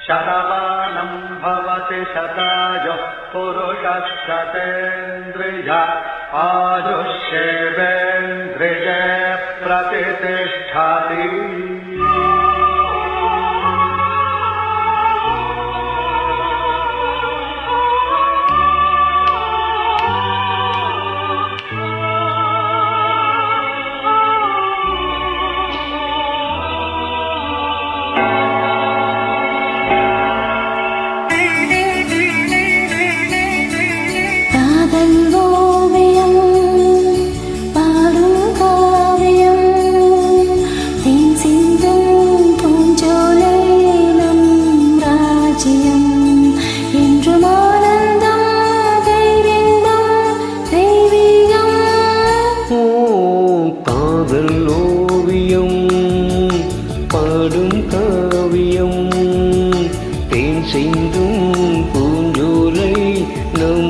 शतमानं भवति शतायुः पुरुषः शतेन्द्रिय आयुष्येवेन्द्रिये प्रतिष्ठति। பாடும் காவியம் தேன் சிந்தும் பூஞ்சோலை நம்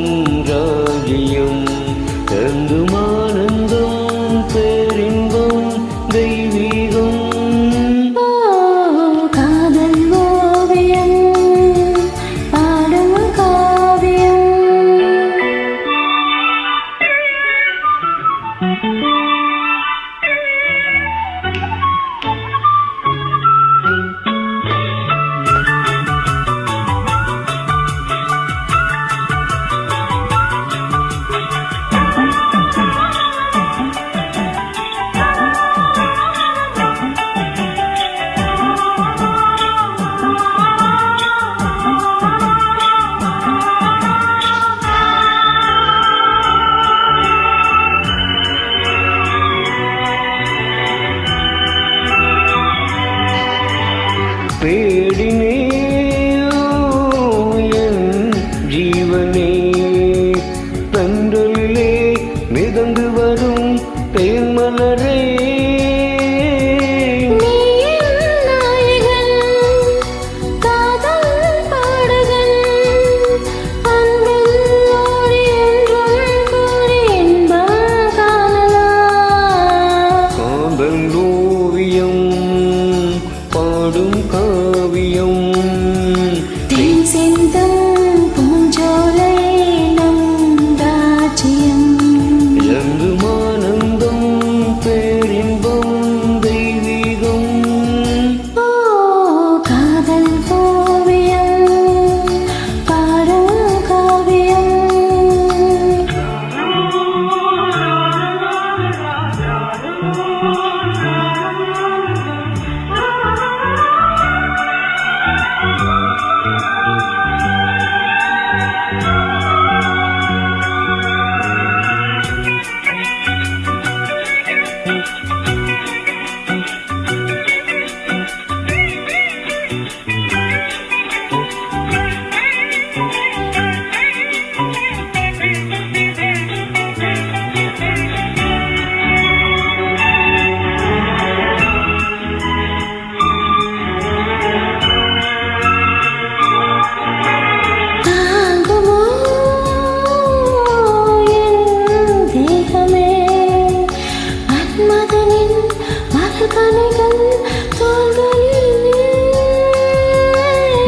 ராஜ்யம் தங்கும் ஆனந்தம் பேரின்பம் தெய்வீகம் காதல் ஓவியம் பாடும் காவியம் பேடினே என் ஜீவனே தன்றலிலே மிதந்து வரும் தேன்மலரே பாடும் காவியம் தேன் சிந்தும் பூஞ்சோலை நம் ராஜ்யம் எங்கும் ஆனந்தம் பேரின்பம் தெய்வீகம் காதல் ஓவியம் பாடும் காவியம்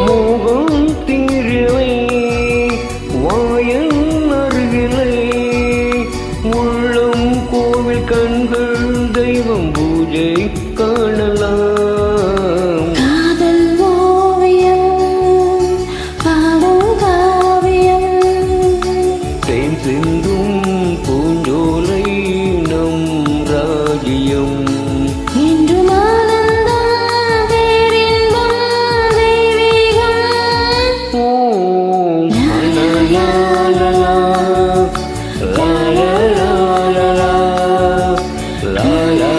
மோகம் தீரவை வாயன் அருகிலை உள்ளம் கோவில் கண்கள் தெய்வம் பூஜை காணலாம் காதல் ஓவியம் பாடும் காவியம் தேன் சிந்தும் பூஞ்சோலை நம் ராஜ்யம் என்றும் ஆனந்தம் பேரின்பம் தெய்வீகம் லா லா லா லா லா லா லா லா லா லா